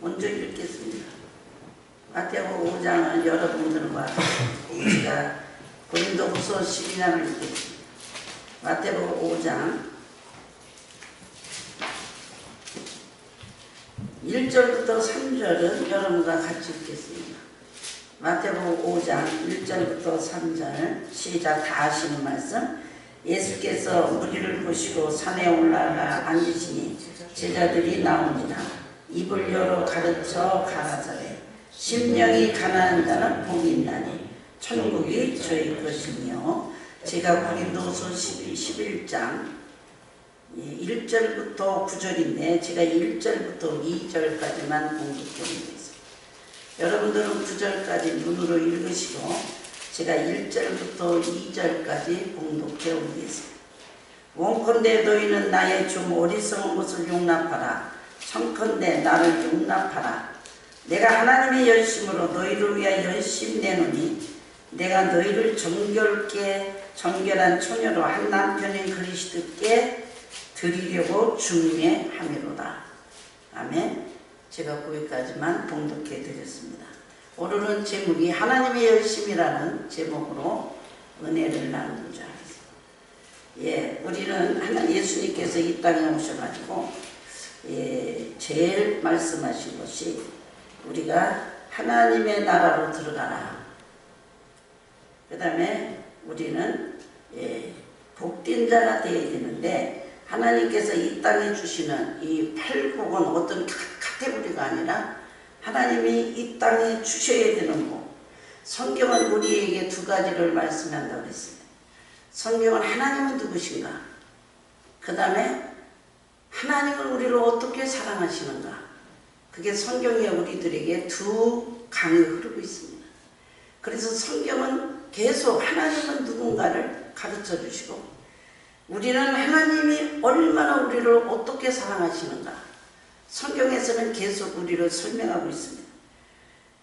먼저 읽겠습니다. 마태복음 5장은 여러분들과 우리가 고린도후서 12장을 읽겠습니다. 마태복음 5장 1절부터 3절은 여러분과 같이 읽겠습니다. 마태복음 5장 1절부터 3절 시작. 다 아시는 말씀. 예수께서 무리를 보시고 산에 올라가 앉으시니 제자들이 나오니라. 입을 열어 가르쳐 가라사대 심령이 가난한 자는 복이 있나니 천국이 저희 것이며. 제가 고린도서 11장 1절부터 9절인데 제가 1절부터 2절까지만 공독해드리겠습니다. 여러분들은 9절까지 눈으로 읽으시고 제가 1절부터 2절까지 공독해 오겠습니다. 원컨대 너희는 나의 좀 어리석은 것을 용납하라. 청컨대 나를 용납하라. 내가 하나님의 열심으로 너희를 위하여 열심 내노니 내가 너희를 정결한 처녀로 한 남편인 그리스도께 드리려고 중매함이로다. 아멘. 제가 거기까지만 봉독해 드렸습니다. 오늘은 제목이 하나님의 열심이라는 제목으로 은혜를 나누고자 하겠습니다. 우리는 예수님께서 이 땅에 오셔가지고 제일 말씀하신 것이 우리가 하나님의 나라로 들어가라. 그 다음에 우리는 복된 자가 되어야 되는데 하나님께서 이 땅에 주시는 이 팔복은 어떤 카테고리가 아니라 하나님이 이 땅에 주셔야 되는 복. 성경은 우리에게 두 가지를 말씀한다고 했습니다. 성경은 하나님은 누구신가? 그 다음에 하나님은 우리를 어떻게 사랑하시는가? 그게 성경에 우리들에게 두 강이 흐르고 있습니다. 그래서 성경은 계속 하나님은 누군가를 가르쳐 주시고 우리는 하나님이 얼마나 우리를 어떻게 사랑하시는가 성경에서는 계속 우리를 설명하고 있습니다.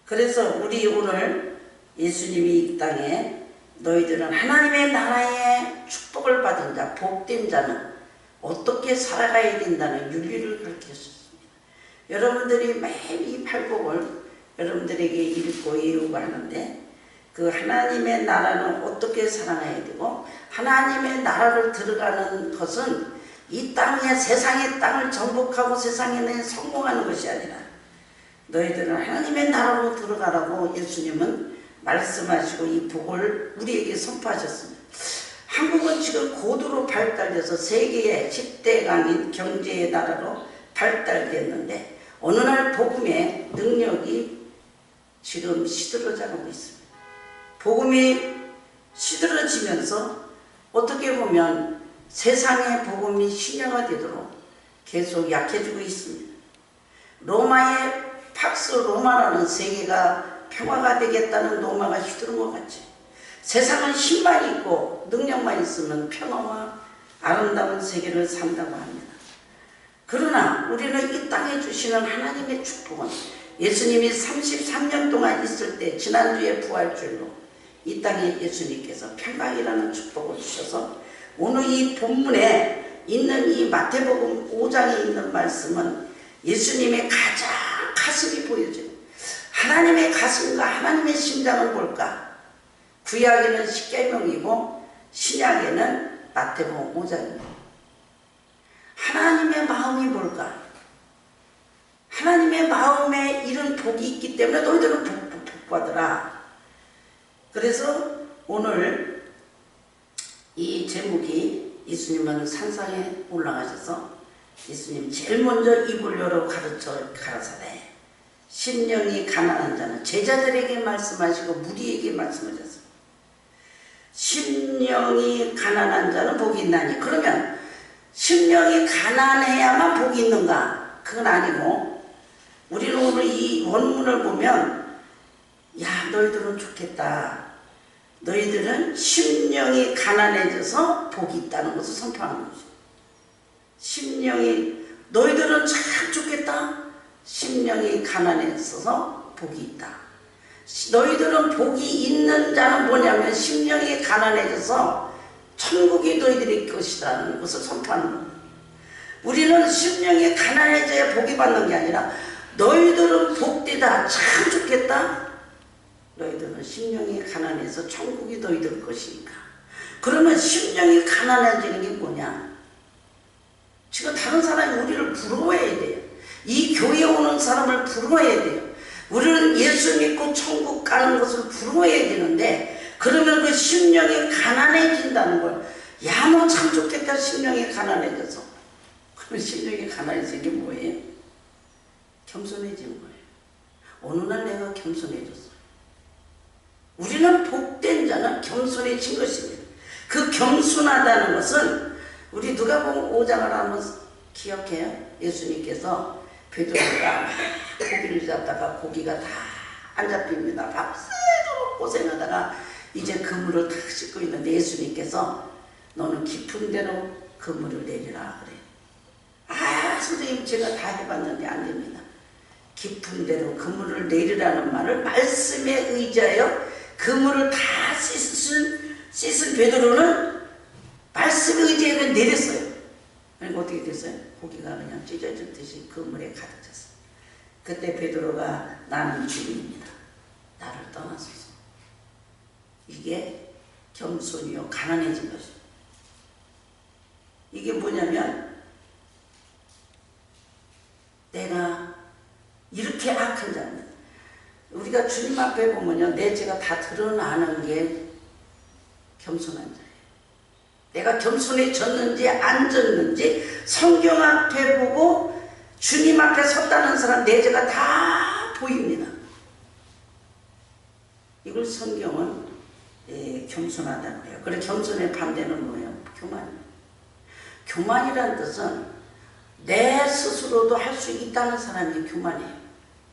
그래서 우리 오늘 예수님이 이 땅에 너희들은 하나님의 나라의 축복을 받은 자, 복된 자는 어떻게 살아가야 된다는 윤리를 가르쳤습니다. 여러분들이 매일 이 팔복을 여러분들에게 읽고 외우고 하는데 그 하나님의 나라는 어떻게 살아가야 되고 하나님의 나라를 들어가는 것은 이 땅에 세상의 땅을 정복하고 세상에 내 성공하는 것이 아니라 너희들은 하나님의 나라로 들어가라고 예수님은 말씀하시고 이 복을 우리에게 선포하셨습니다. 한국은 지금 고도로 발달돼서 세계의 10대 강인 경제의 나라로 발달됐는데 어느 날 복음의 능력이 지금 시들어져가고 있습니다. 복음이 시들어지면서 어떻게 보면 세상의 복음이 신여가 되도록 계속 약해지고 있습니다. 로마의 팍스 로마라는 세계가 평화가 되겠다는 로마가 휘두른 것 같이 세상은 힘만 있고 능력만 있으면 평화와 아름다운 세계를 산다고 합니다. 그러나 우리는 이 땅에 주시는 하나님의 축복은 예수님이 33년 동안 있을 때 지난주에 부활주일로 이 땅에 예수님께서 평강이라는 축복을 주셔서 오늘 이 본문에 있는 이 마태복음 5장에 있는 말씀은 예수님의 가장 가슴이 보여져요. 하나님의 가슴과 하나님의 심장은 뭘까? 구약에는 십계명이고 신약에는 마태복음 5장입니다. 하나님의 마음이 뭘까? 하나님의 마음에 이런 복이 있기 때문에 너희들은 복 받으라. 그래서 오늘 이 제목이 예수님은 산상에 올라가셔서 예수님 제일 먼저 입을 열어 가르쳐 가라사대 심령이 가난한 자는 제자들에게 말씀하시고 무리에게 말씀하셨습니다. 심령이 가난한 자는 복이 있나니 그러면 심령이 가난해야만 복이 있는가? 그건 아니고 우리는 오늘 이 원문을 보면 야 너희들은 좋겠다. 너희들은 심령이 가난해져서 복이 있다는 것을 선포하는 거죠. 심령이 너희들은 참 좋겠다. 심령이 가난해져서 복이 있다. 너희들은 복이 있는 자는 뭐냐면 심령이 가난해져서 천국이 너희들의 것이라는 것을 선포하는 겁니다. 우리는 심령이 가난해져야 복이 받는 게 아니라 너희들은 복되다, 참 좋겠다. 너희들은 심령이 가난해서 천국이 너희들 것이니까. 그러면 심령이 가난해지는 게 뭐냐? 지금 다른 사람이 우리를 부러워해야 돼요. 이 교회에 오는 사람을 부러워해야 돼요. 우리는 예수 믿고 천국 가는 것을 부러워해야 되는데, 그러면 그 심령이 가난해진다는 걸, 야, 너 참 좋겠다, 심령이 가난해져서. 그럼 심령이 가난해지는 게 뭐예요? 겸손해지는 거예요. 어느 날 내가 겸손해졌어요. 우리는 복된 자는 겸손해진 것입니다. 그 겸손하다는 것은 우리 누가복음 5장을 한번 기억해요. 예수님께서 베드로가 고기를 잡다가 고기가 다 안 잡힙니다. 밤새도록 고생하다가 이제 그물을 다 싣고 있는데 예수님께서 너는 깊은 데로 그물을 내리라 그래요. 아, 선생님 제가 다 해봤는데 안 됩니다. 깊은 데로 그물을 내리라는 말을 말씀에 의지하여 그물을 다 씻은 베드로는 말씀에 의지하여 내렸어요. 그리고 어떻게 됐어요? 고기가 그냥 찢어질 듯이 그물에 가득 찼어요. 그때 베드로가 나는 주님입니다. 나를 떠나소서. 이게 겸손이요 가난해진 것입니다. 이게 뭐냐면 내가 이렇게 악한 자입니다. 우리가 주님 앞에 보면요, 내 죄가 다 드러나는 게 겸손한 자예요. 내가 겸손해졌는지 안 졌는지 성경 앞에 보고 주님 앞에 섰다는 사람 내 죄가 다 보입니다. 이걸 성경은 겸손하다고 해요. 그래, 겸손의 반대는 뭐예요? 교만이에요. 교만이라는 뜻은 내 스스로도 할 수 있다는 사람이 교만이에요.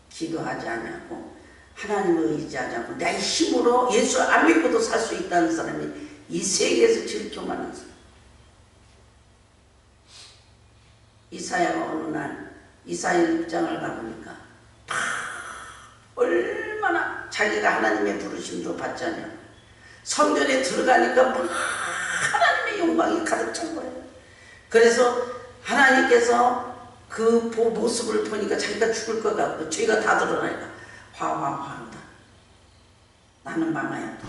기도하지 않냐고, 하나님을 의지하지 않고 내 힘으로 예수 안 믿고도 살 수 있다는 사람이 이 세계에서 제일 교만한 사람. 이사야가 어느 날 이사야 6장을 가보니까 얼마나 자기가 하나님의 부르심도 받잖아요. 성전에 들어가니까 막 하나님의 영광이 가득 찬 거예요. 그래서 하나님께서 그 모습을 보니까 자기가 죽을 것 같고 죄가 다 드러나니까 화한다. 나는 망하야 한다.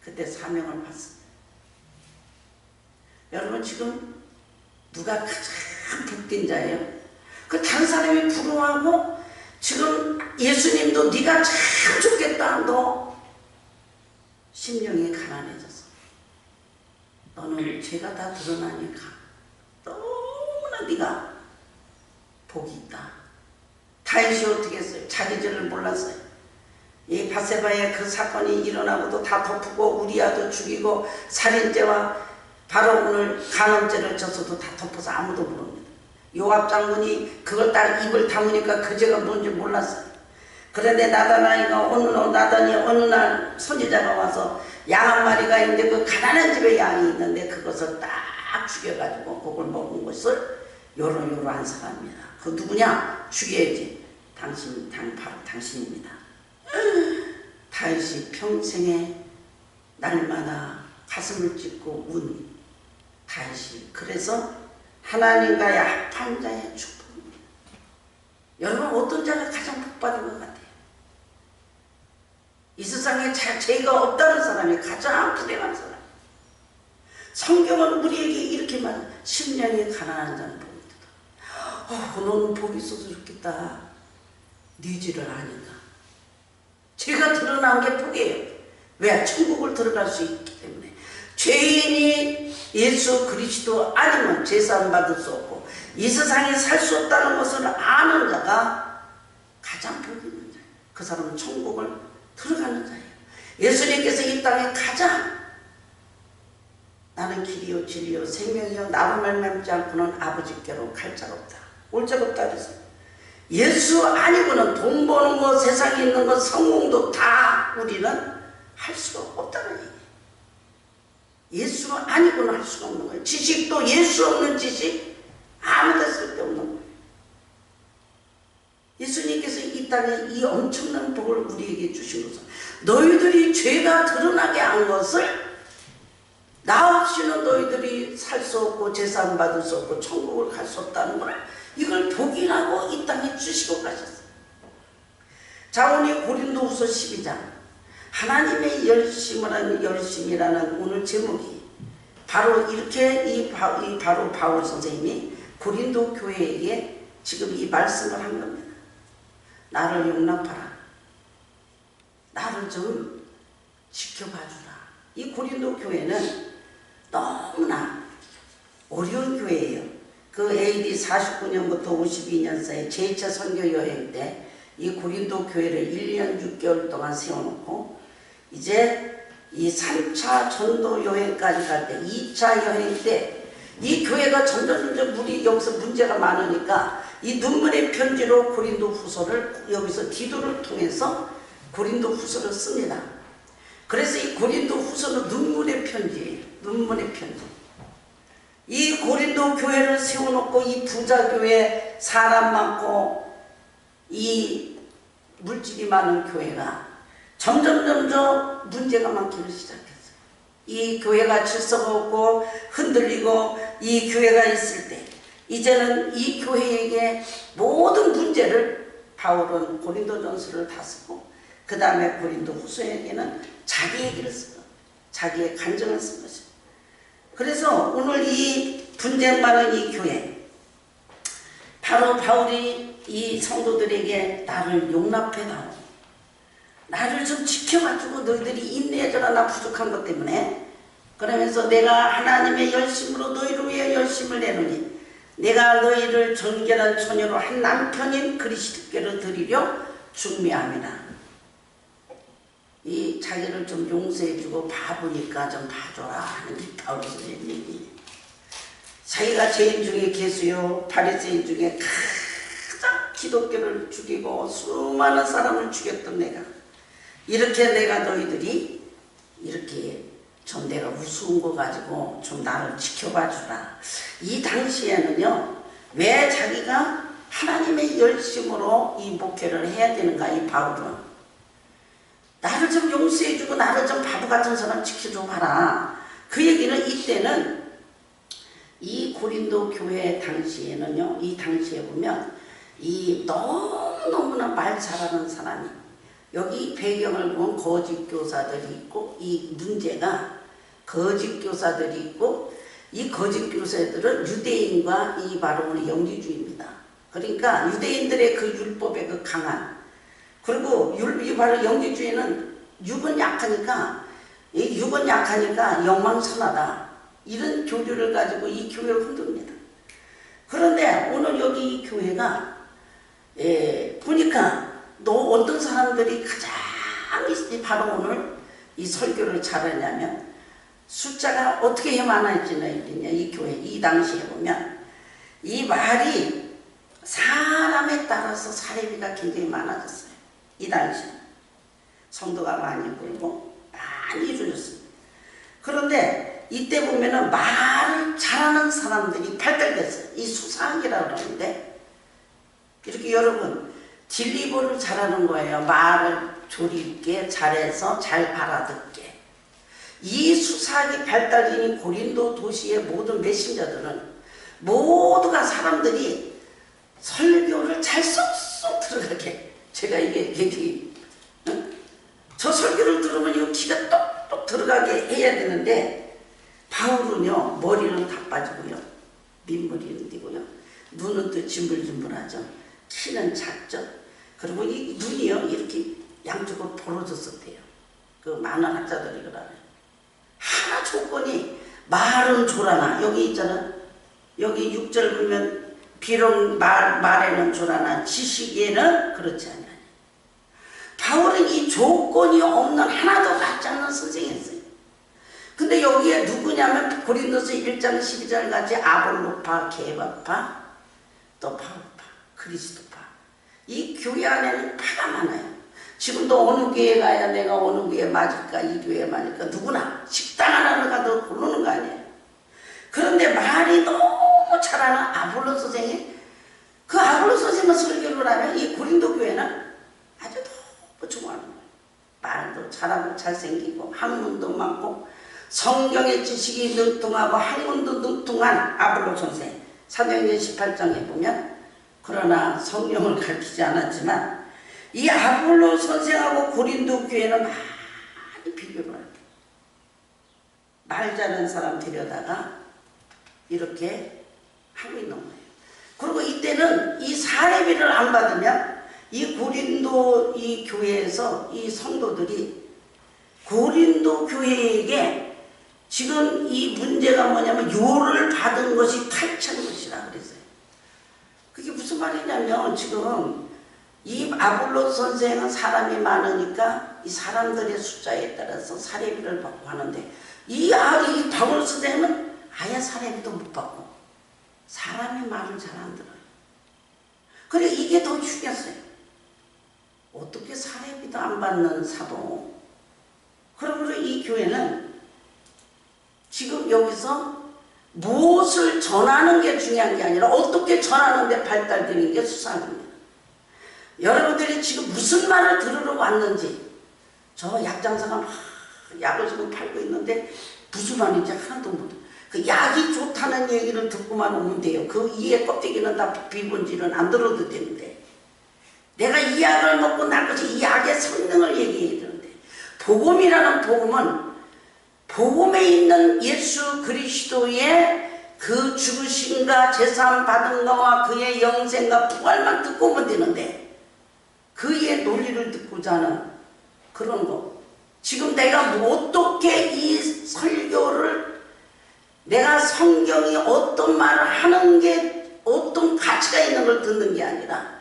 그때 사명을 받습니다. 여러분, 지금 누가 가장 복된 자예요? 그 다른 사람이 부러워하고 지금 예수님도 네가 참 좋겠다. 너 심령이 가난해져서 너는 죄가 다 드러나니까 너무나 네가 복이 있다. 다윗이 어떻게 했어요? 자기 죄를 몰랐어요. 이 바세바의 그 사건이 일어나고도 다 덮고 우리아도 죽이고 살인죄와 바로 오늘 간음죄를 져서도 다 덮어서 아무도 모릅니다. 요압 장군이 그걸 딱 입을 다무니까 그 죄가 뭔지 몰랐어요. 그런데 나단이 어느 날 선지자가 와서 양 한 마리가 있는데 그 가난한 집에 양이 있는데 그것을 딱 죽여가지고 그걸 먹은 것을 요런 사람입니다. 그 누구냐? 죽여야지. 바로 당신입니다. 다윗이 평생에 날마다 가슴을 찢고 운 다윗이, 그래서 하나님과의 합한 자의 축복입니다. 여러분, 어떤 자가 가장 복받은 것 같아요? 이 세상에 죄가 없다는 사람이 가장 불행한 사람. 성경은 우리에게 이렇게 말해요. 심령이 가난한 자는 복이 있다. 너는 복이 있어서 좋겠다. 네 죄를 아니까. 죄가 드러난 게 복이에요. 왜? 천국을 들어갈 수 있기 때문에. 죄인이 예수 그리스도 아니면 제사함 받을 수 없고 이 세상에 살 수 없다는 것을 아는 자가 가장 복이 있는 자예요. 그 사람은 천국을 들어가는 자예요. 예수님께서 이 땅에 가장 나는 길이요 진리요 생명이요 나로 말미암지 않고는 아버지께로 갈 자가 없다. 올 자가 없다 그랬어요. 예수 아니고는 돈 버는 거, 세상에 있는 거, 성공도 다 우리는 할 수가 없다는 얘기예요. 예수 아니고는 할 수가 없는 거예요. 지식도 예수 없는 지식 아무 데 쓸데없는 거예요. 예수님께서 이 땅에 이 엄청난 복을 우리에게 주신 것은 너희들이 죄가 드러나게 한 것을 나 없이는 너희들이 살 수 없고 제사함 받을 수 없고 천국을 갈 수 없다는 걸 이걸 복이라고 이 땅에 오늘 고린도후서 12장 하나님의 열심이라는 오늘 제목이 바로 이렇게 바로 바울 선생님이 고린도 교회에게 지금 이 말씀을 한 겁니다. 나를 용납하라. 나를 좀 지켜봐주라. 이 고린도 교회는 너무나 어려운 교회예요. 그 AD 49년부터 52년 사이 제2차 선교 여행 때 이 고린도 교회를 1년 6개월 동안 세워놓고 이제 이 3차 전도 여행까지 갈 때 2차 여행 때 이 교회가 점점 우리 여기서 문제가 많으니까 이 눈물의 편지로 고린도 후서를 여기서 디도를 통해서 고린도 후서를 씁니다. 그래서 이 고린도 후서는 눈물의 편지. 이 고린도 교회를 세워놓고 이 부자 교회 사람 많고 이 물질이 많은 교회가 점점 문제가 많기를 시작했어요. 이 교회가 질서가 없고 흔들리고 이 교회가 있을 때 이제는 이 교회에게 모든 문제를 바울은 고린도전서를 다 쓰고 그 다음에 고린도 후서에게는 자기 얘기를 쓰고 자기의 간증을 쓴 것입니다. 그래서 오늘 이 분쟁 많은 이 교회 바로 바울이 이 성도들에게 나를 용납해다오. 나를 좀 지켜가지고 너희들이 인내해줘라. 나 부족한 것 때문에. 그러면서 내가 하나님의 열심으로 너희를 위해 열심을 내노니 내가 너희를 정결한 처녀로 한 남편인 그리스도께로 드리려 중매함이라. 이 자기를 좀 용서해주고 바보니까 좀 봐줘라 하는 게 바울 선생님이 자기가 죄인 중에 계수요 바리새인 중에 가장 기독교를 죽이고 수많은 사람을 죽였던 내가 이렇게 내가 너희들이 이렇게 좀 내가 우스운 거 가지고 좀 나를 지켜봐 주라. 이 당시에는요 왜 자기가 하나님의 열심으로 이 목회를 해야 되는가 이 바울은 나를 좀 용서해주고 나를 좀 바보 같은 사람 지켜줘 봐라. 그 얘기는 이때는 이 고린도 교회 당시에는요 이 당시에 보면 이 너무너무나 말 잘하는 사람이 여기 배경을 보면 거짓 교사들이 있고 이 문제가 거짓 교사들이 있고 이 거짓 교사들은 유대인과 이 바로 오늘 영지주의입니다. 그러니까 유대인들의 그 율법의 그 강한 그리고 이 바로 영지주의는 육은 약하니까 이 육은 약하니까 영망천하다 이런 교류를 가지고 이 교회를 흔듭니다. 그런데 오늘 여기 이 교회가 보니까 어떤 사람들이 가장 바로 오늘 이 설교를 잘하냐면 숫자가 어떻게 많아지냐 이 교회 이 당시에 보면 이 말이 사람에 따라서 사례비가 굉장히 많아졌어요. 이 당시에 성도가 많이 불고 많이 이루어졌습니다. 그런데 이때 보면은 말을 잘하는 사람들이 발달됐어요. 이 수사학이라고 그러는데 이렇게 여러분 딜리버를 잘하는 거예요. 말을 조리있게 잘해서 잘 알아듣게. 이 수사학이 발달된 고린도 도시의 모든 메신저들은 모두가 사람들이 설교를 잘 쏙쏙 들어가게. 제가 이게 굉장히 저 설교를 들으면 이거 귀가 똑똑 들어가게 해야 되는데 바울은요 머리는 다 빠지고요 민머리는 띄고요 눈은 또 진불진불하죠. 키는 작죠. 그리고 이 눈이요 이렇게 양쪽으로 벌어졌었대요. 그 많은 학자들이 그러네. 하나 조건이 말은 조라나 여기 있잖아. 여기 6절 보면 비록 말에는 조라나 지식에는 그렇지 않냐. 바울은 이 조건이 없는 하나도 갖지 않는 선생이었어요. 근데 여기에 누구냐면 고린도서 1장 12절 같이 아볼로파, 게바파, 또 바울파, 그리스도파. 이 교회 안에는 파가 많아요. 지금도 어느 교회 가야 내가 어느 교회 맞을까 이 교회 맞을까 누구나 식당 하나를 가도 고르는 거 아니에요. 그런데 말이 너무 잘하는 아볼로 선생님 그 아볼로 선생님은 설교를 하면 이 고린도 교회는 아주 너무 좋아하는 거예요. 말도 잘하고 잘생기고 학문도 많고 성경의 지식이 능통하고 학문도 능통한 아볼로 선생 사도행전 18장에 보면 그러나 성령을 가르치지 않았지만 이 아볼로 선생하고 고린도 교회는 많이 비교를 할게요. 말 잘하는 사람 데려다가 이렇게 하고 있는 거예요. 그리고 이때는 이 사례비를 안 받으면 이 고린도 이 교회에서 이 성도들이 고린도 교회에게 지금 이 문제가 뭐냐면 요를 받은 것이 탈취한 것이라 그랬어요. 그게 무슨 말이냐면 지금 이 아볼로 선생은 사람이 많으니까 이 사람들의 숫자에 따라서 사례비를 받고 하는데 이 바울 선생은 아예 사례비도 못 받고 사람의 말을 잘 안 들어요. 그래 이게 더 죽였어요. 어떻게 사례비도 안 받는 사도. 그러므로 이 교회는 지금 여기서 무엇을 전하는 게 중요한 게 아니라 어떻게 전하는 데 발달되는 게 수상합니다. 여러분들이 지금 무슨 말을 들으러 왔는지 저 약장사가 막 약을 지금 팔고 있는데 무슨 말인지 하나도 모르. 그 약이 좋다는 얘기를 듣고만 오면 돼요. 그 이의 껍데기는 다 비본질은 안 들어도 되는데 내가 이 약을 먹고 날 것이 이 약의 성능을 얘기해야 되는데 복음이라는 복음은 복음에 있는 예수 그리스도의 그 죽으심과 제사함 받은 것과 그의 영생과 부활만 듣고 오면 되는데 그의 논리를 듣고자 하는 그런 거. 지금 내가 어떻게 이 설교를 내가 성경이 어떤 말을 하는 게 어떤 가치가 있는 걸 듣는 게 아니라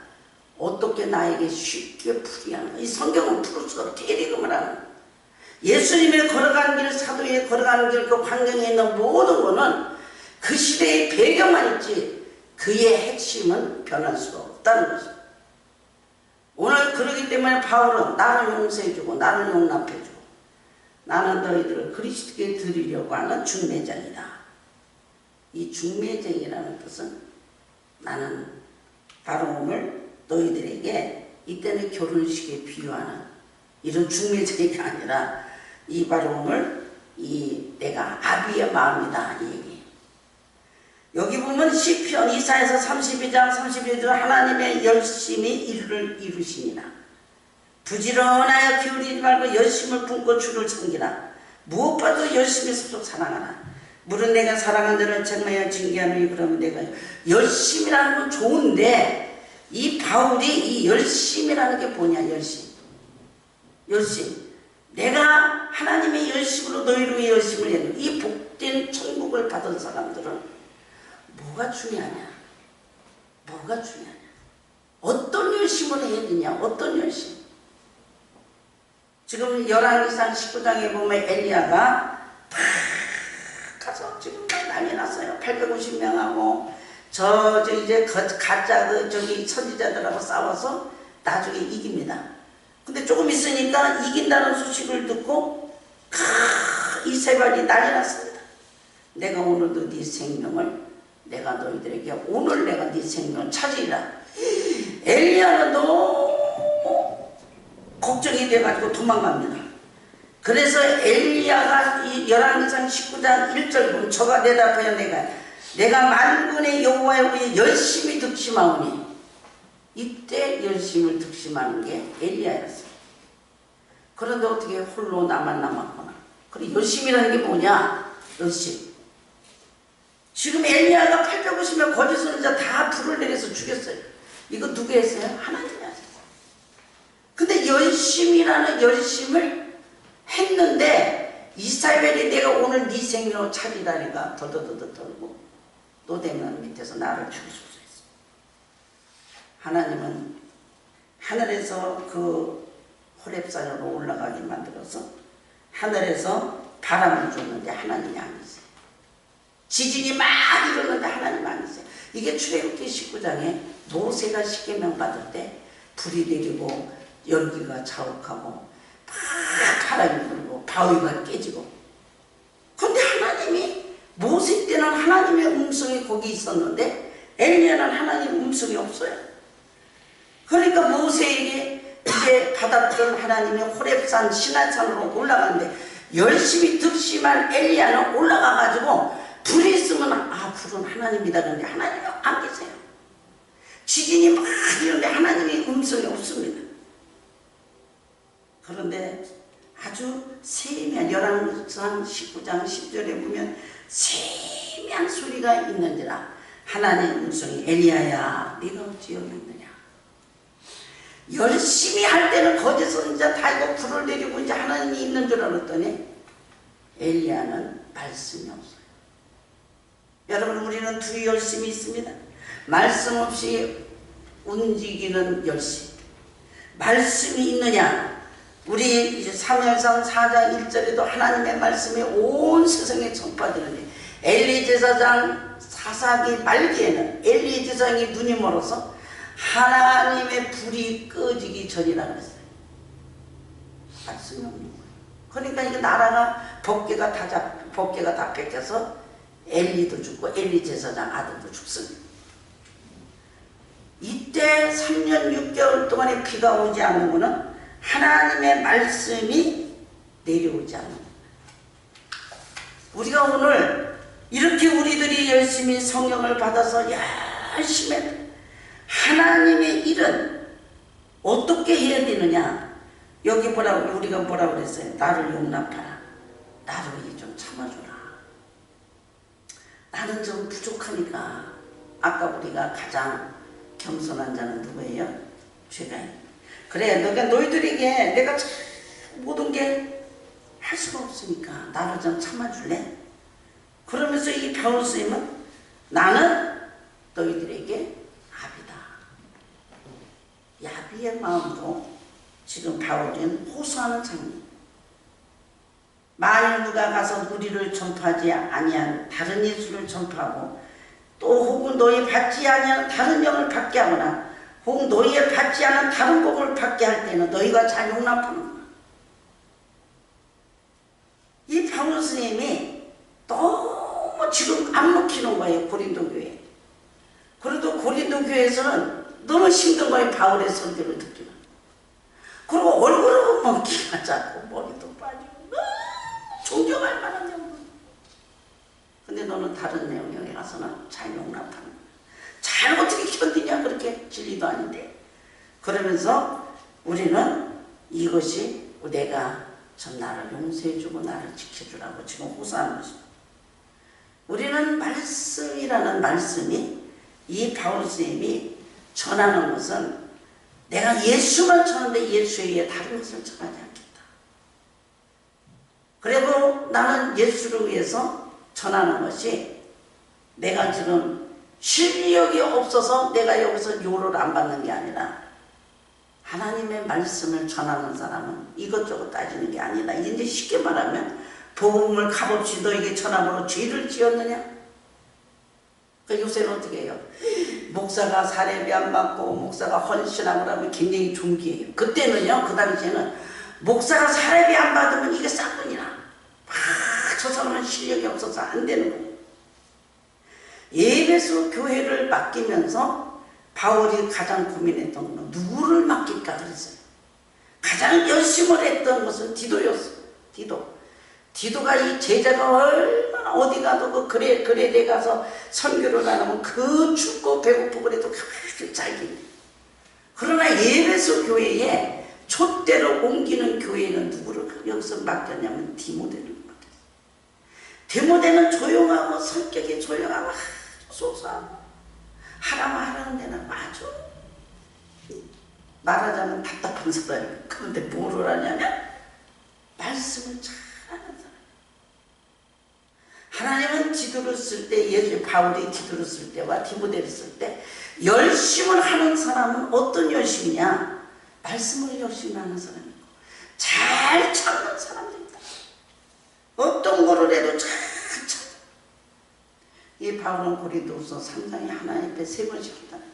어떻게 나에게 쉽게 풀이하는 거야. 이 성경은 풀을 수가 없어. 대리금을 하는 거야. 예수님의 걸어간 길, 사도의 걸어가는 길, 그 환경에 있는 모든 거는 그 시대의 배경만 있지 그의 핵심은 변할 수가 없다는 거죠. 오늘 그러기 때문에 바울은 나를 용서해주고 나를 용납해주고 나는 너희들을 그리스도께 드리려고 하는 중매장이다. 이 중매쟁이라는 뜻은 나는 바로움을 너희들에게 이때는 결혼식에 비유하는 이런 중매쟁이가 아니라 이 바로움을 내가 아비의 마음이다 이 얘기. 여기 보면 시편 이사야서 32장 32절 하나님의 열심히 이를 이루시니라. 부지런하여 기울이지 말고 열심을 품고 주를 섬기라. 무엇보다도 열심히 서로 사랑하라. 물은 내가 사랑한 자를 책망하여 징계하노니 그러면 내가 열심이라는 건 좋은데 이 바울이 이 열심이라는 게 뭐냐. 열심. 내가 하나님의 열심으로 너희를 위해 열심을 했는데 이 복된 천국을 받은 사람들은 뭐가 중요하냐. 어떤 열심을 해야 되냐. 어떤 열심. 지금 열왕기상 19장에 보면 엘리야가 다 가서 지금 난리 났어요. 850명하고 이제 가짜 선지자들하고 싸워서 나중에 이깁니다. 근데 조금 있으니까 이긴다는 소식을 듣고 이세벨이 난리 났습니다. 내가 오늘도 네 생명을 내가 너희들에게 오늘 내가 네 생명을 찾으리라. 엘리야는 너무 걱정이 돼가지고 도망갑니다. 그래서 엘리야가 이 열왕기상 19장 1절 보면 저가 대답하여 내가 만군의 여호와의 위에 열심히 득심하오니 이때 열심을 득심하는 게 엘리야였어요. 그런데 어떻게 홀로 나만 남았구나. 그리고 열심이라는 게 뭐냐. 열심. 지금 엘리야가 850명 거짓 선지자 다 불을 내려서 죽였어요. 이거 누구 했어요? 하나님이 하셨어요. 근데 열심이라는 열심을 했는데 이사벨이 내가 오늘 네 생명을 찾으라니까 덜덜덜 떨고 노대면 밑에서 나를 죽일 수 있어. 하나님은 하늘에서 그 호렙산으로 올라가게 만들어서 하늘에서 바람을 줬는데 하나님이 아니세요. 지진이 막 일어났는데 하나님 아니세요. 이게 출애굽기 19장에 모세가 십계명 받을 때 불이 내리고 열기가 자욱하고 막 바람이 불고 바위가 깨지고. 그런데 하나님이 모세 때는 하나님의 음성이 거기 있었는데 엘리야는 하나님 음성이 없어요. 그러니까 모세에게 이제 받았던 하나님의 호렙산 시내산으로 올라가는데 열심히 득심한 엘리야는 올라가가지고 불이 있으면 불은 하나님이다. 그런데 하나님이 안 계세요. 지진이 막 이러는데 하나님의 음성이 없습니다. 19장 10절에 보면 세미한 소리가 있는지라 하나님의 음성이 엘리야야 네가 어찌 여기 있느냐. 열심히 할 때는 거기서 선지자 다 이거 불을 내리고 이제 하나님이 있는 줄 알았더니 엘리야는 말씀이 없어요. 여러분, 우리는 두 열심이 있습니다. 말씀 없이 움직이는 열심. 말씀이 있느냐? 우리 사무엘상 4장 1절에도 하나님의 말씀이 온 세상에 전파되는데 엘리 제사장 사사기 말기에는 엘리 제사장이 눈이 멀어서 하나님의 불이 꺼지기 전이라 그랬어요. 말씀이 없는 거예요. 그러니까 이게 나라가 법궤가 다 뺏겨서 엘리도 죽고 엘리 제사장 아들도 죽습니다. 이때 3년 6개월 동안에 비가 오지 않는 것은 하나님의 말씀이 내려오지 않는 겁니다. 우리가 오늘 이렇게 우리들이 열심히 성령을 받아서 열심히 하나님의 일은 어떻게 해야 되느냐? 여기 우리가 뭐라고 그랬어요? 나를 용납하라. 나를 좀 참아줘라. 나는 좀 부족하니까. 아까 우리가 가장 겸손한 자는 누구예요? 죄가. 그래, 너희들에게 내가 모든 게 할 수가 없으니까 나를 좀 참아줄래? 그러면서 이 바울 스님은 나는 너희들에게 아비다. 야비의 마음으로 지금 바울은 호소하는 장면. 만일 누가 가서 우리를 전파하지 아니한 다른 예수를 전파하고 또 혹은 너희 받지 아니하는 다른 영을 받게 하거나 혹은 너희의 받지 않은 다른 복을 받게 할 때는 너희가 잘 용납하는구나. 이 바울 스님이 너무 지금 안 먹히는 거예요. 고린도 교회. 그래도 고린도 교회에서는 너무 힘든 거예요. 바울의 설교를 듣기는. 그리고 얼굴은 뭐 키가 작고 머리도 빠지고 너무 존경할 만한 정도. 근데 너는 다른 내용에 가서는 잘 용납하는 거야. 잘 어떻게 견디냐. 그렇게 진리도 아닌데. 그러면서 우리는 이것이 내가 전 나를 용서해주고 나를 지켜주라고 지금 호소하는 것입니다. 우리는 말씀이라는 말씀이 이 바울 스님이 전하는 것은 내가 예수만 전하는데 예수 외에 다른 것을 전하지 않겠다. 그리고 나는 예수를 위해서 전하는 것이 내가 지금 실력이 없어서 내가 여기서 요를 안 받는 게 아니라 하나님의 말씀을 전하는 사람은 이것저것 따지는 게 아니라 이제 쉽게 말하면 복음을 값없이 너에게 전함으로 죄를 지었느냐? 그러니까 요새는 어떻게 해요? 목사가 사례비 안 받고 목사가 헌신하고 하면 굉장히 존귀해요. 그때는요, 그 당시에는 목사가 사례비 안 받으면 이게 싹뿐이나 저 사람은 실력이 없어서 안 되는 거예요. 에베소 교회를 맡기면서 바울이 가장 고민했던 건 누구를 맡길까 그랬어요. 가장 열심을 했던 것은 디도였어요. 디도가 이 제자가 얼마나 어디 가도 그 그레데 가서 선교를 안 하면 그 춥고 배고프고 그래도 잘기. 그러나 에베소 교회에 촛대로 옮기는 교회는 누구를 여기서 맡겼냐면 디모데를 맡겼어요. 디모데는 조용하고 성격이 조용하고 소소하고 하라면 하라는 데는 아주 말하자면 답답한 사람이에요. 그런데 뭐를 하냐면 말씀을 잘하는 사람. 하나님은 디도를 쓸 때, 바울이 디도를 쓸 때와 디모데를 쓸 때 열심을 하는 사람은 어떤 열심이냐? 말씀을 열심히 하는 사람이고 잘 참는 사람들이다. 어떤 거를 해도 잘 참아. 이 바울은 고린도후서 3장에 하나님 앞에 3번씩 기도해요.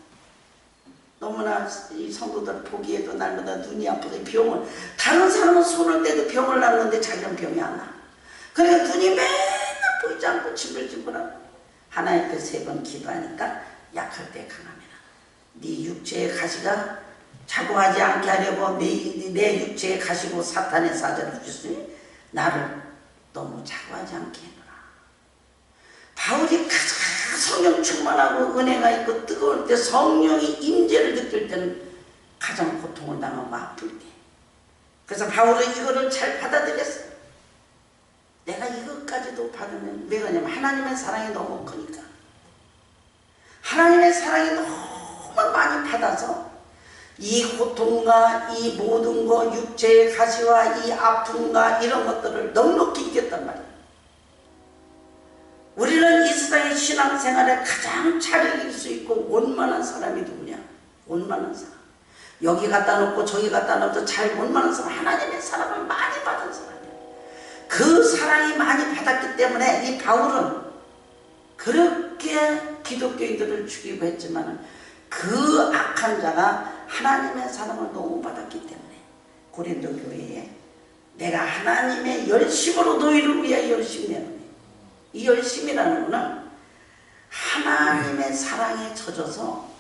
너무나 이 성도들 보기에도 날마다 눈이 아프고 병을, 다른 사람은 손을 떼도 병을 낳는데 자기는 병이 안 나. 그러니까 눈이 맨날 보이지 않고 징글징글하고 하나님 앞에 3번 기도하니까 약할 때 강함이라. 네 육체의 가시가 자고하지 않게 하려고 내 육체의 가시고 사탄의 사자를 주시니 나를 너무 자고하지 않게 해라. 바울이 가장 성령 충만하고 은혜가 있고 뜨거울 때 성령이 임재를 느낄 때는 가장 고통을 당하고 아플 때. 그래서 바울은 이거를 잘 받아들였어요. 내가 이것까지도 받으면 왜 그러냐면 하나님의 사랑이 너무 크니까. 하나님의 사랑이 너무 많이 받아서 이 고통과 이 모든 것, 육체의 가시와 이 아픔과 이런 것들을 넉넉히 이겼단 말이에요. 우리는 이 세상의 신앙생활에 가장 잘 이길 수 있고 원만한 사람이 누구냐? 원만한 사람. 여기 갖다 놓고 저기 갖다 놓고 잘 원만한 사람, 하나님의 사랑을 많이 받은 사람이에요. 그 사랑이 많이 받았기 때문에 이 바울은 그렇게 기독교인들을 죽이고 했지만 그 악한 자가 하나님의 사랑을 너무 받았기 때문에 고린도 교회에 내가 하나님의 열심으로 너희를 위하여 열심히 하노니, 이 열심이라는 것은 하나님의 사랑에 젖어서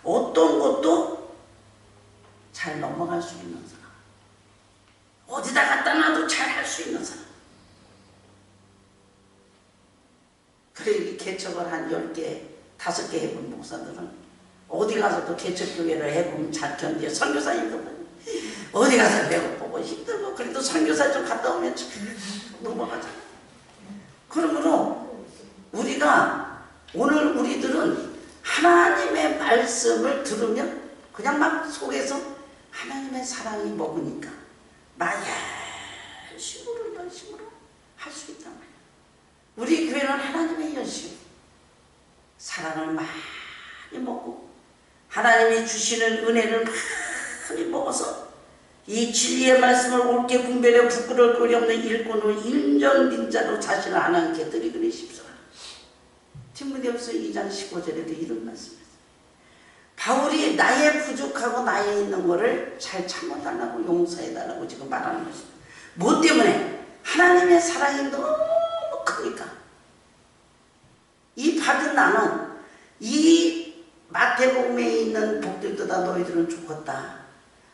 어떤 것도 잘 넘어갈 수 있는 사람, 어디다 갖다 놔도 잘 할 수 있는 사람. 그래 이 개척을 한 10개, 5개 해본 목사들은 어디 가서도 개척교회를 해보면 잘 견뎌. 선교사님들은 어디 가서 배고프고 힘들고 그래도 선교사 좀 갔다 오면 넘어가잖아. 그러므로 우리가 오늘 우리들은 하나님의 말씀을 들으면 그냥 막 속에서 하나님의 사랑이 먹으니까 나 열심으로 할 수 있단 말이야. 우리 교회는 하나님의 열심, 사랑을 많이 먹고 하나님이 주시는 은혜를 많이 먹어서 이 진리의 말씀을 옳게 분별해 부끄러울 거리 없는 일꾼으로 인정민자로 자신을 하나님께 드리기를 십시오라. 디모데후서 2장 15절에도 이런 말씀을 했어요. 바울이 나의 부족하고 나에 있는 것을 잘 참아달라고 용서해달라고 지금 말하는 것입니다. 뭐 때문에? 하나님의 사랑이 너무 크니까. 이 받은 나는 이 마태복음에 있는 복들보다 너희들은 좋겠다.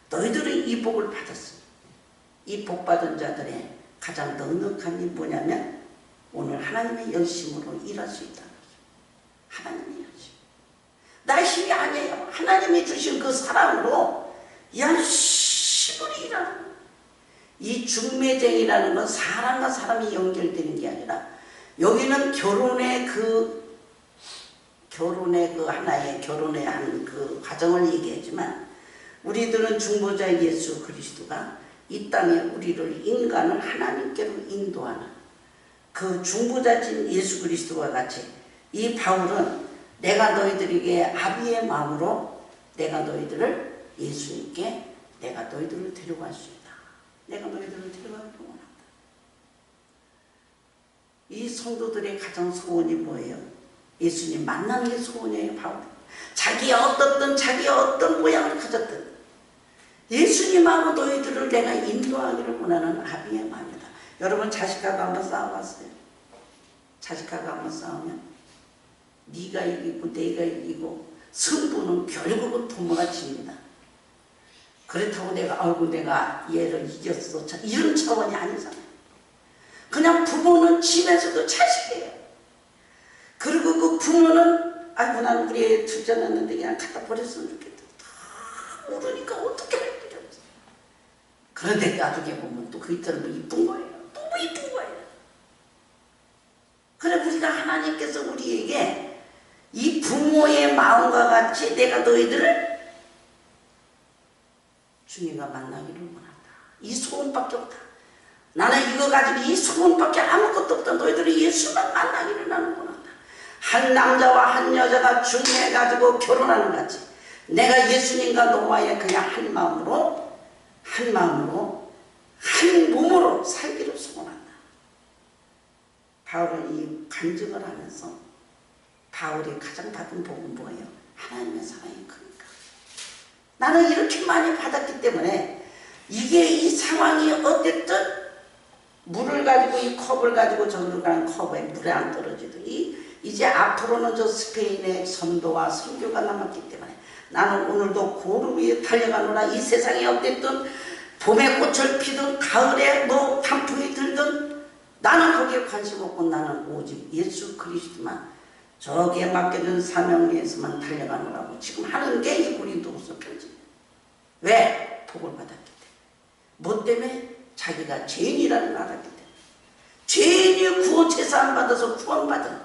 너희들은 이 복을 받았어. 이 복 받은 자들의 가장 넉넉한 게 뭐냐면 오늘 하나님의 열심으로 일할 수 있다는 거죠. 하나님의 열심. 나의 힘이 아니에요. 하나님이 주신 그 사랑으로 열심히 일하는 거예요. 이 중매쟁이라는 건 사람과 사람이 연결되는 게 아니라 여기는 결혼의 하나의 결혼의 한 그 과정을 얘기하지만 우리들은 중보자 예수 그리스도가 이 땅에 우리를 인간을 하나님께로 인도하는 그 중보자진 예수 그리스도와 같이 이 바울은 내가 너희들에게 아비의 마음으로 내가 너희들을 예수님께 내가 너희들을 데려갈 수 있다. 내가 너희들을 데려가기를 원한다. 이 성도들의 가장 소원이 뭐예요? 예수님 만나는 게 소원이에요. 바울. 자기가 어떤 모양을 가졌든 예수님하고 너희들을 내가 인도하기를 원하는 아비의 마음이다. 여러분 자식하고 한번 싸워봤어요? 자식하고 한번 싸우면 네가 이기고 내가 이기고 승부는 결국은 부모가 집니다. 그렇다고 내가 얘를 이겼어 이런 차원이 아니잖아요. 그냥 부모는 집에서도 자식이에요. 그리고 그 부모는 아이고 난 우리 애 둘째 낳았는데 그냥 갖다 버렸으면 좋겠다. 다 모르니까 어떻게 할 길이 없어. 그런데 나중에 보면 또 그 이때는 뭐 이쁜 거예요. 너무 이쁜 거예요. 그래 우리가 하나님께서 우리에게 이 부모의 마음과 같이 내가 너희들을 주님과 만나기를 원한다. 이 소원밖에 없다. 나는 이거 가지고 이 소원밖에 아무것도 없다. 너희들이 예수만 만나기를 나는 원한다. 한 남자와 한 여자가 중매해가지고 결혼하는 같이 내가 예수님과 너와의 그냥 한 마음으로 한 몸으로 살기를 소원한다. 바울은 이 간증을 하면서 바울이 가장 받은 복은 뭐예요? 하나님의 사랑이 크니까. 나는 이렇게 많이 받았기 때문에 이게 이 상황이 어쨌든 물을 가지고 이 컵을 가지고 저기로 가는 컵에 물이 안 떨어지더니 이제 앞으로는 저 스페인의 선도와 선교가 남았기 때문에 나는 오늘도 고루 위에 달려가노라. 이 세상에 어쨌든 봄에 꽃을 피든 가을에 뭐 단풍이 들든 나는 거기에 관심 없고 나는 오직 예수 그리스도만 저기에 맡겨진 사명 위에서만 달려가노라고 지금 하는 게 이 고린도후서 편지. 왜? 복을 받았기 때문에. 뭐 때문에? 자기가 죄인이라는 걸 알았기 때문에. 죄인이 구원 제사함 받아서 구원받은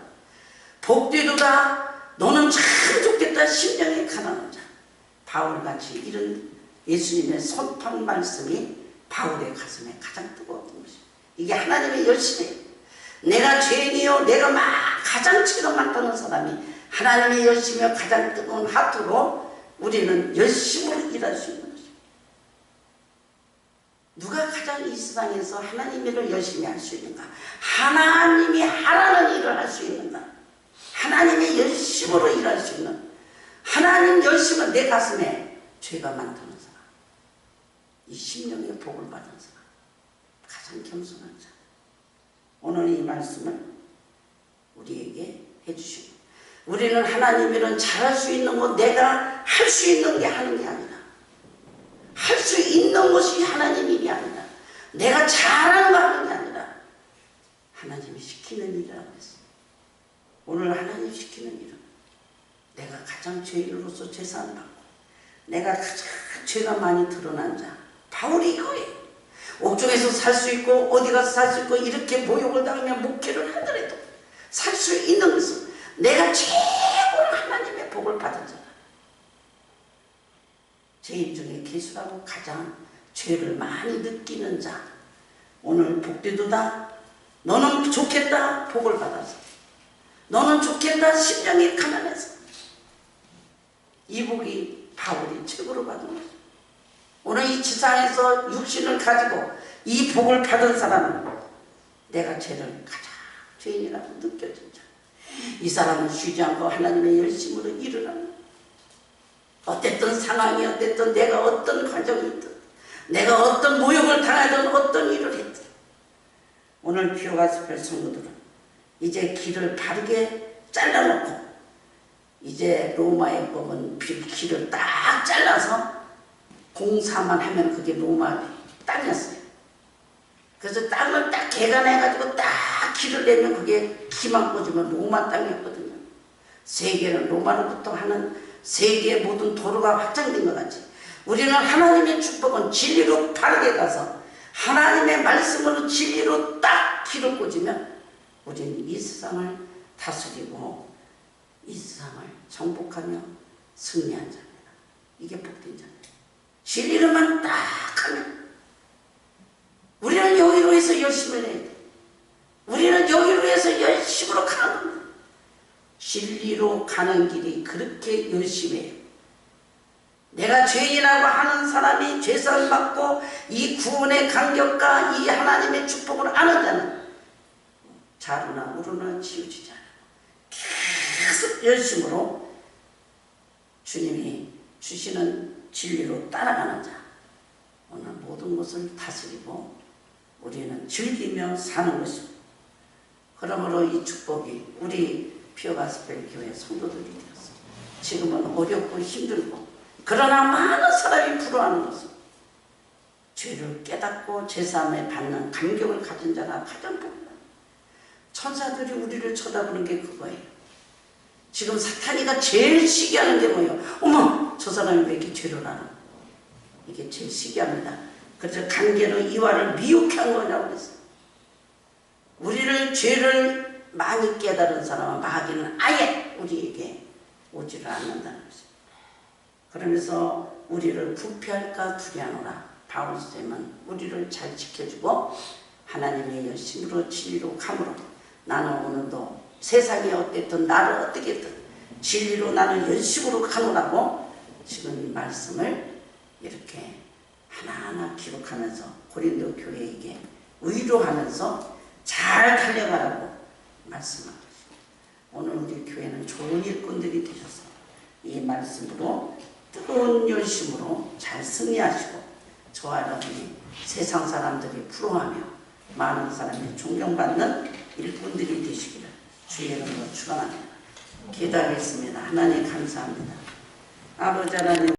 복되도다. 너는 참 좋겠다. 심령이 가난한 자. 바울같이 이런 예수님의 선판 말씀이 바울의 가슴에 가장 뜨거웠던 것이에요. 이게 하나님의 열심이에요. 내가 죄인이요 내가 가장 죄가 많다는 사람이 하나님의 열심이요 가장 뜨거운 하트로 우리는 열심으로 일할 수 있는 것입니다. 누가 가장 이 세상에서 하나님 일을 열심히 할 수 있는가? 하나님이 하라는 일을 할 수 있는가? 하나님의 열심으로 일할 수 있는, 하나님 열심은 내 가슴에 죄가 많다는 사람, 이 심령의 복을 받은 사람, 가장 겸손한 자. 오늘 이 말씀을 우리에게 해주시고, 우리는 하나님 일은 잘할 수 있는 것, 내가 할 수 있는 게 하는 게 아니라, 할 수 있는 것이 하나님 일이 아니라, 내가 잘하는 거 하는 게 아니라 하나님이 시키는 일이라고 했어요. 오늘 하나님 시키는 일은 내가 가장 죄인으로서 제사함 받고 내가 가장 죄가 많이 드러난 자, 바울이 이거예요. 옥중에서 살 수 있고 어디 가서 살 수 있고 이렇게 모욕을 당하며 목회를 하더라도 살 수 있는 것은 내가 최고로 하나님의 복을 받은 자다. 죄인 중에 개수라고 가장 죄를 많이 느끼는 자, 오늘 복되도다. 너는 좋겠다. 복을 받아서. 너는 좋겠다. 심령이 가난해서. 이 복이 바울이 최고로 받은 거죠. 오늘 이 지상에서 육신을 가지고 이 복을 받은 사람은 내가 죄를 가장 죄인이라고 느껴진 자. 이 사람은 쉬지 않고 하나님의 열심으로 일을 하는, 어땠든 상황이 어땠든 내가 어떤 과정이 있든 내가 어떤 모욕을 당하든 어떤 일을 했든, 오늘 피오가스펠 성도들은 이제 길을 바르게 잘라놓고 이제 로마의 법은 길을 딱 잘라서 공사만 하면 그게 로마 땅이었어요. 그래서 땅을 딱 개간해가지고 딱 길을 내면 그게 키만 꽂으면 로마 땅이었거든요. 세계는 로마로부터 하는 세계의 모든 도로가 확장된 것 같이 우리는 하나님의 축복은 진리로 바르게 가서 하나님의 말씀으로 진리로 딱 길을 꽂으면 우리는 이 세상을 다스리고 이 세상을 정복하며 승리한 자입니다. 이게 복된 자입니다. 진리로만 딱 하면 우리는 여기로 해서 열심을 해야 돼. 우리는 여기로 해서 열심으로 가는 겁니다. 진리로 가는 길이 그렇게 열심히 해요. 내가 죄인이라고 하는 사람이 죄사함 받고 이 구원의 감격과 이 하나님의 축복을 아는 자는 자루나 우루나 치우치지 않아요. 계속 열심으로 주님이 주시는 진리로 따라가는 자, 오늘 모든 것을 다스리고 우리는 즐기며 사는 것입니다. 그러므로 이 축복이 우리 피오가스펠 교회 성도들이 되었습니다. 지금은 어렵고 힘들고 그러나 많은 사람이 부러워하는 것은 죄를 깨닫고 제사함에 받는 감격을 가진 자가 가장 복이다. 천사들이 우리를 쳐다보는 게 그거예요. 지금 사탄이가 제일 시기하는 게 뭐예요? 어머, 저 사람이 왜 이렇게 죄를 하나? 이게 제일 시기합니다. 그래서 관계로 이와를 미혹해 한 거냐고 그랬어요. 우리를 죄를 많이 깨달은 사람은 마귀는 아예 우리에게 오지를 않는다는 것입니다. 그러면서 우리를 부패할까 두려워하노라. 바울쌤은 우리를 잘 지켜주고 하나님의 열심으로 진리로 감으로 나는 오늘도 세상이 어땠든 나를 어떻게 했든 진리로 나는 열심으로 가노라고 지금 이 말씀을 이렇게 하나하나 기록하면서 고린도 교회에게 위로하면서 잘 달려가라고 말씀하고 있습니다. 오늘 우리 교회는 좋은 일꾼들이 되셔서 이 말씀으로 뜨거운 열심으로 잘 승리하시고 저와 여러분이 세상 사람들이 부러워하며 많은 사람이 존경받는 일꾼들이 되시기를 주의 이름으로 축원합니다. 기도하겠습니다. 하나님 감사합니다. 아버지 하나님